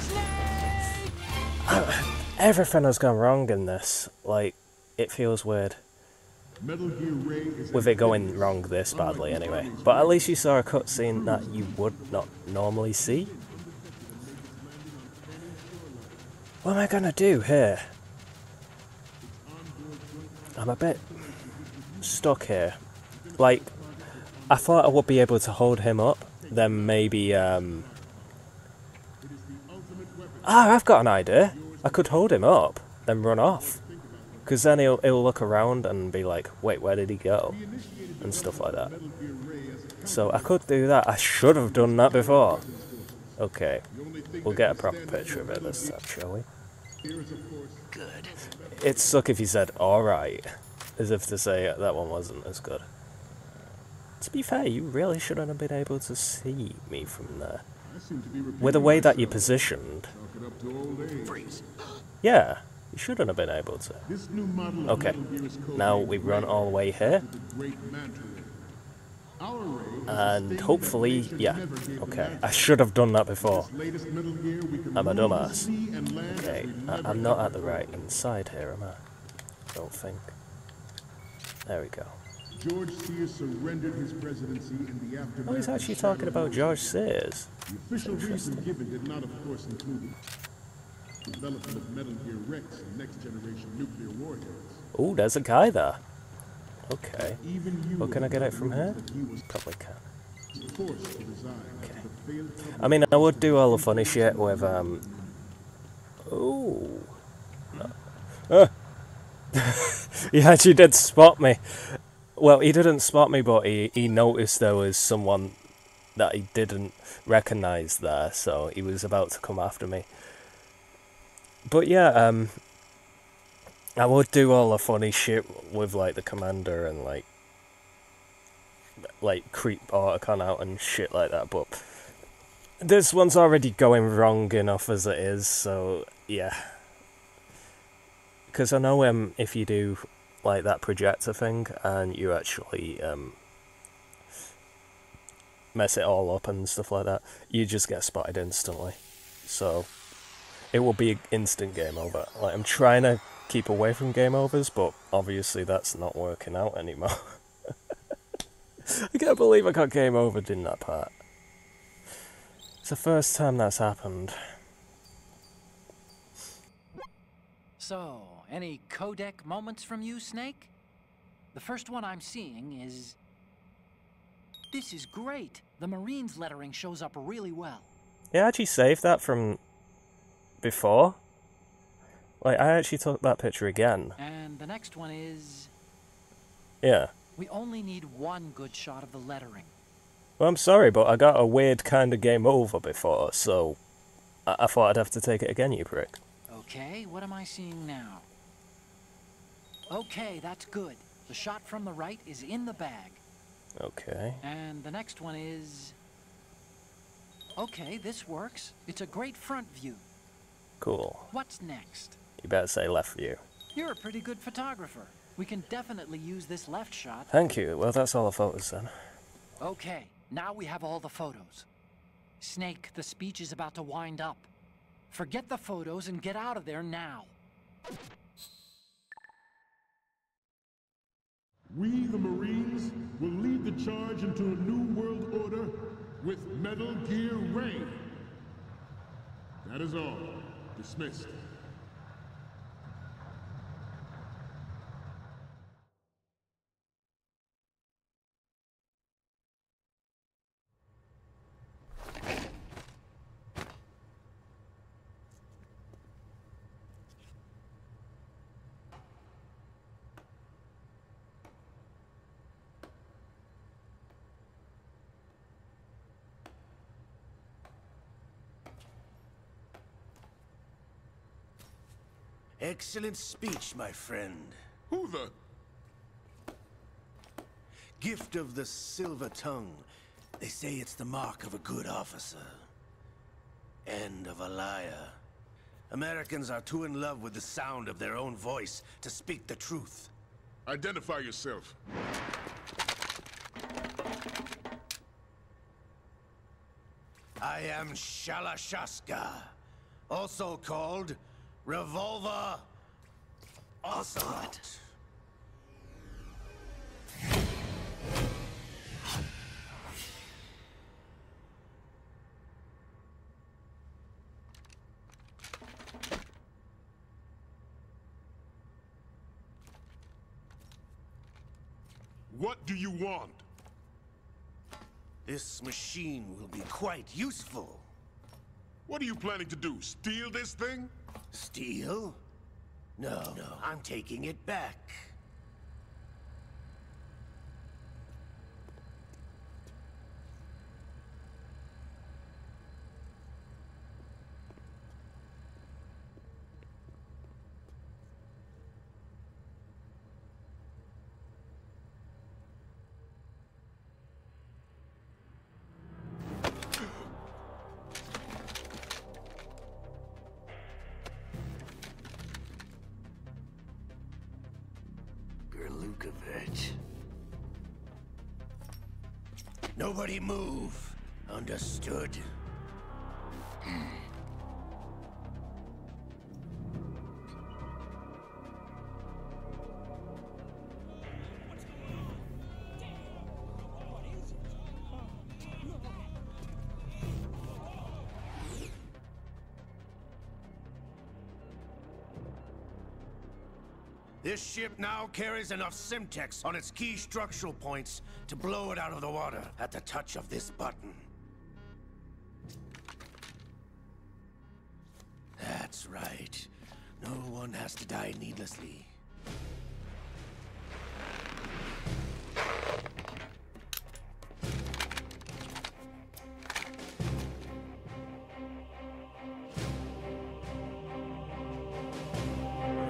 Everything has gone wrong in this. Like, it feels weird. With it going wrong this badly, anyway. But at least you saw a cutscene that you would not normally see. What am I gonna do here? I'm a bit stuck here. Like, I thought I would be able to hold him up, then maybe, I've got an idea. I could hold him up, then run off. Because then he'll look around and be like, wait, where did he go? And stuff like that. So I could do that. I should have done that before. Okay, we'll get a proper picture of it this time, shall we? Good. It'd suck if you said, alright. As if to say that one wasn't as good. To be fair, you really shouldn't have been able to see me from there. With the way that you're positioned. Freeze. Yeah, you shouldn't have been able to. Okay, now we run all the way here. And hopefully, yeah, okay. I should have done that before. I'm a dumbass. Okay, I'm not at the right inside here, am I? Don't think. There we go. George Sears surrendered his presidency in the aftermath. Oh, he's actually talking about George Sears. The official reason given did not, of course, include the development of Metal Gear Rex and next-generation nuclear warheads. Oh, there's a guy there. Okay. Well, can I get it from here? Probably can. Okay. I mean, I would do all the funny shit with, Ooh. No. He actually did spot me. Well, he didn't spot me, but he noticed there was someone that he didn't recognise there, so he was about to come after me. But yeah, I would do all the funny shit with, like, the commander and, like creep Autocon out and shit like that, but this one's already going wrong enough as it is, so yeah. Because I know if you do, like, that projector thing, and you actually mess it all up and stuff like that, you just get spotted instantly. So it will be an instant game over. Like, I'm trying to keep away from game overs, but obviously that's not working out anymore. I can't believe I got game overed in that part. It's the first time that's happened. So, any codec moments from you, Snake? The first one I'm seeing is... This is great. The Marines lettering shows up really well. Yeah, I actually saved that from before. Like, I actually took that picture again. And the next one is... Yeah. We only need one good shot of the lettering. Well, I'm sorry, but I got a weird kind of game over before, so I thought I'd have to take it again, you prick. Okay, what am I seeing now? Okay, that's good. The shot from the right is in the bag. Okay. And the next one is... Okay, this works. It's a great front view. Cool. What's next? You better say left view. You're a pretty good photographer. We can definitely use this left shot. Thank you. Well, that's all the photos then. Okay, now we have all the photos. Snake, the speech is about to wind up. Forget the photos and get out of there now. We, the Marines, will lead the charge into a new world order with Metal Gear Ray. That is all. Dismissed. Excellent speech, my friend. Who the... Gift of the silver tongue. They say it's the mark of a good officer. And of a liar. Americans are too in love with the sound of their own voice to speak the truth. Identify yourself. I am Shalashaska, also called Revolver Ocelot. What do you want? This machine will be quite useful. What are you planning to do? Steal this thing? Steal? No, I'm taking it back. Nobody move. Understood? This ship now carries enough Simtex on its key structural points to blow it out of the water at the touch of this button. That's right. No one has to die needlessly.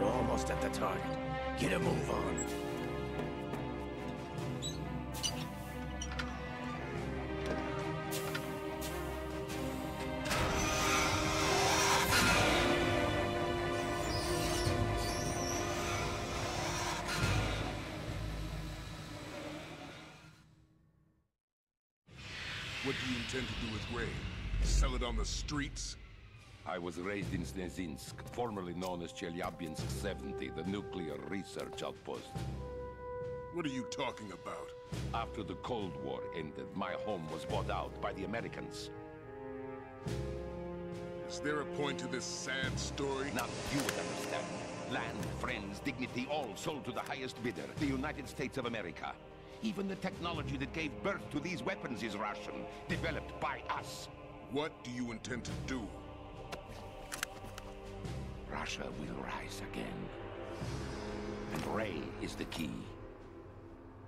We're almost at the target. Get a move on. What do you intend to do with Ray? Sell it on the streets? I was raised in Snezinsk, formerly known as Chelyabinsk 70, the nuclear research outpost. What are you talking about? After the Cold War ended, my home was bought out by the Americans. Is there a point to this sad story? Not you would understand. Land, friends, dignity, all sold to the highest bidder, the United States of America. Even the technology that gave birth to these weapons is Russian, developed by us. What do you intend to do? Russia will rise again. And Ray is the key.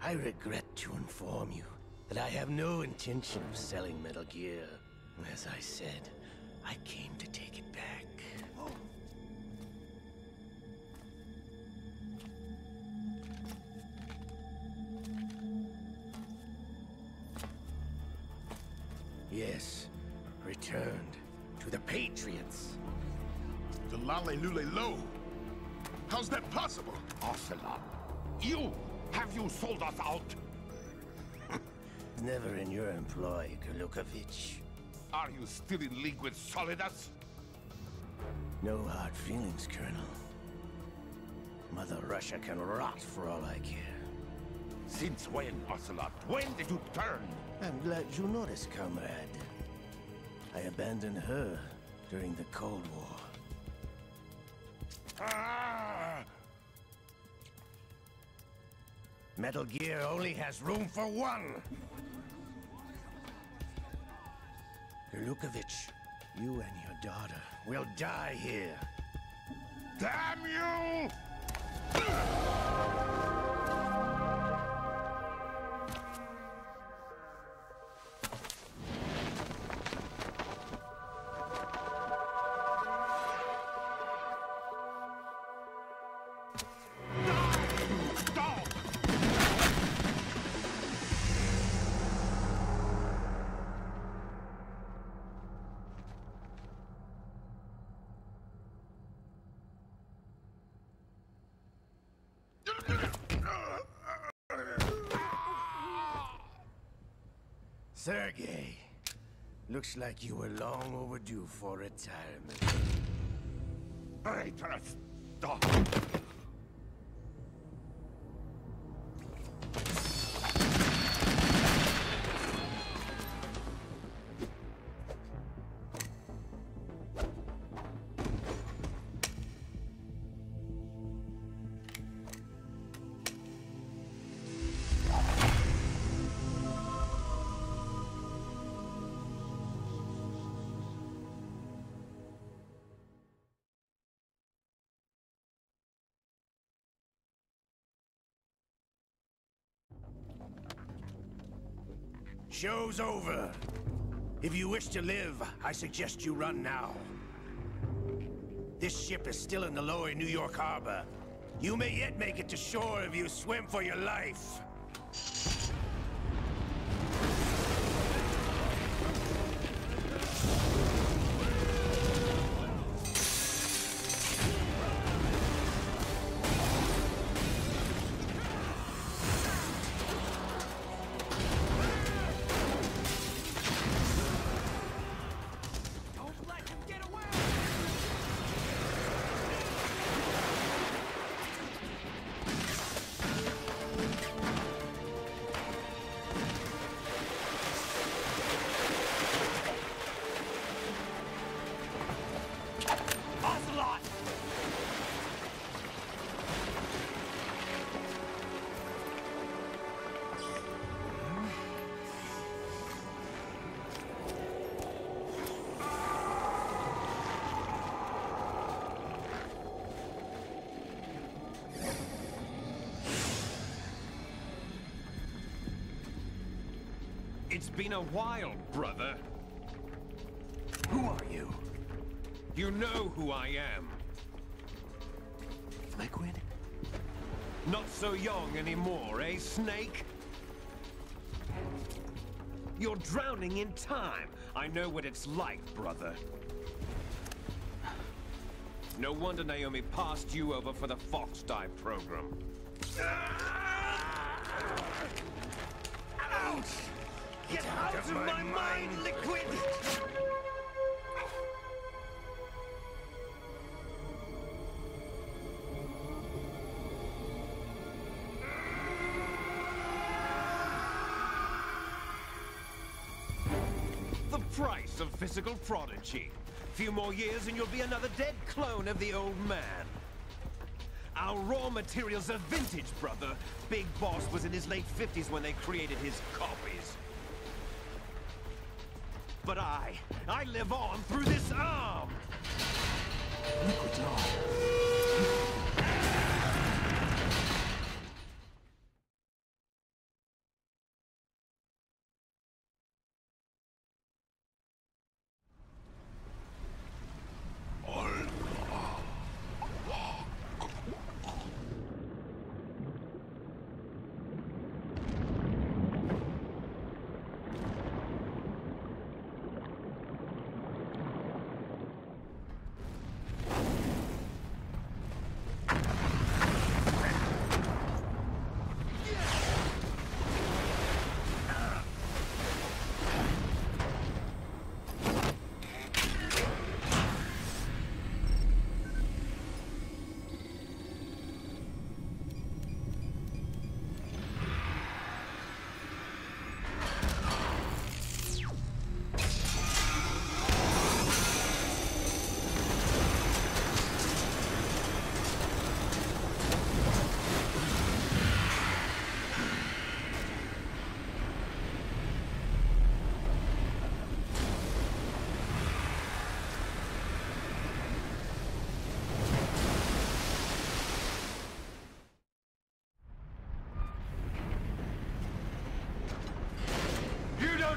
I regret to inform you that I have no intention of selling Metal Gear. As I said, I came to take it back. Yes, returned to the Patriots. The Lale Lule Lo? How's that possible? Ocelot, have you sold us out? Never in your employ, Golukovich. Are you still in league with Solidus? No hard feelings, Colonel. Mother Russia can rot for all I care. Since when, Ocelot? When did you turn? I'm glad you noticed, comrade. I abandoned her during the Cold War. Ah! Metal Gear only has room for one! Golukovich, you and your daughter will die here. Damn you! Sergei, looks like you were long overdue for retirement. Traitorous dog! Show's over. If you wish to live, I suggest you run now. This ship is still in the lower New York harbor. You may yet make it to shore if you swim for your life. It's been a while, brother. Who are you? You know who I am. Liquid? Not so young anymore, eh, Snake? You're drowning in time. I know what it's like, brother. No wonder Naomi passed you over for the Fox Dive program. Ouch! Get out of my mind, Liquid! The price of physical prodigy. Few more years and you'll be another dead clone of the old man. Our raw materials are vintage, brother. Big Boss was in his late 50s when they created his copies. But I live on through this arm! Liquid's on.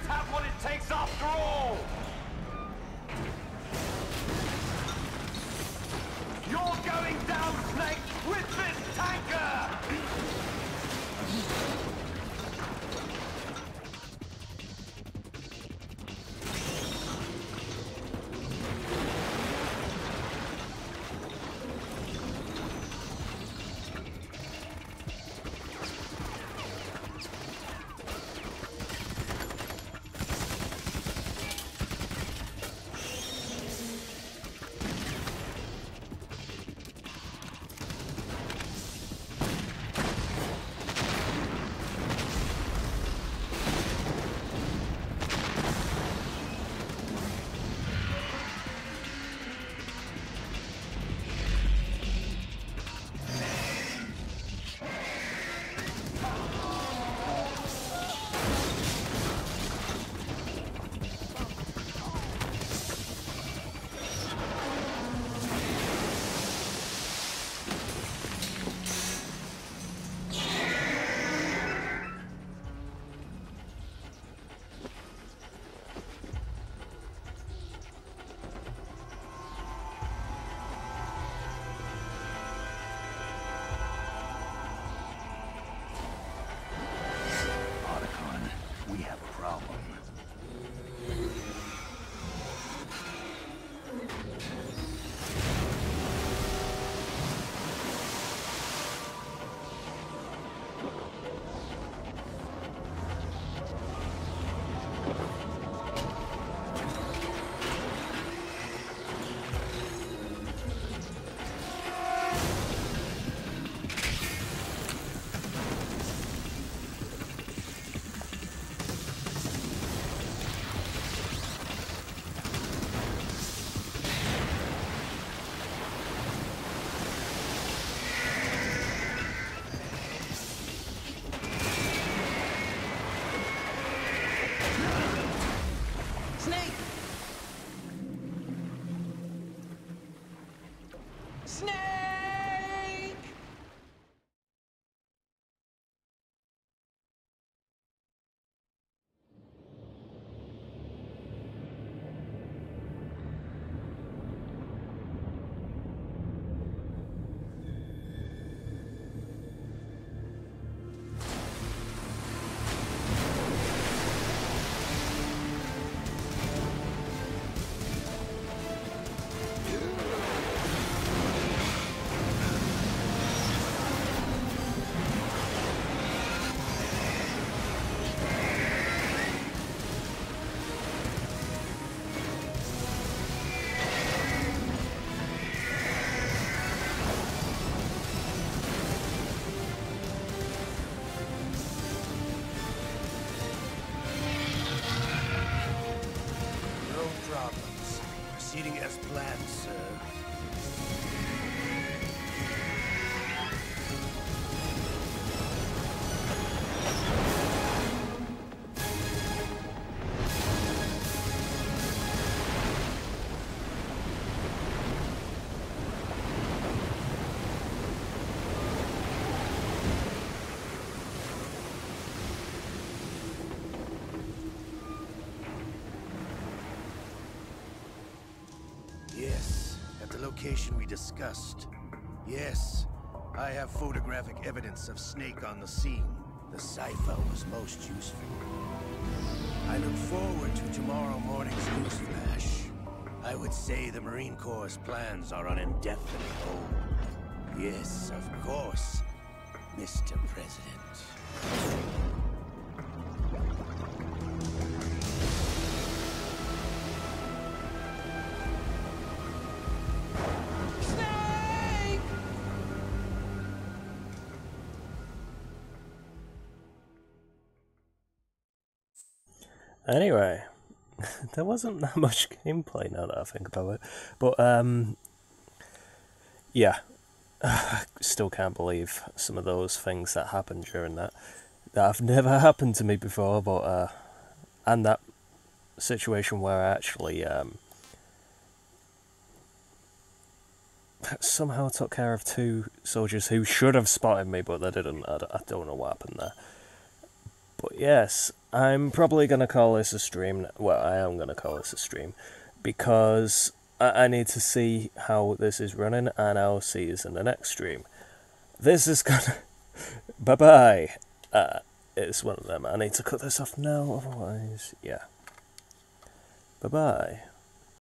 Have what it takes after all! You're going down, Snake, with this tanker! Proceeding as planned, sir. location we discussed. Yes, I have photographic evidence of Snake on the scene. The cipher was most useful. I look forward to tomorrow morning's news flash. I would say the Marine Corps' plans are on indefinite hold. Yes, of course, Mr. President. Anyway, there wasn't that much gameplay now that I think about it. But, yeah. I still can't believe some of those things that happened during that have never happened to me before, but, and that situation where I actually, somehow took care of 2 soldiers who should have spotted me, but they didn't. I don't know what happened there. But yes, I'm probably going to call this a stream. Well, I am going to call this a stream, because I need to see how this is running, and I'll see you in the next stream. This is gonna... Bye-bye. It's one of them. I need to cut this off now, otherwise... Yeah. Bye-bye.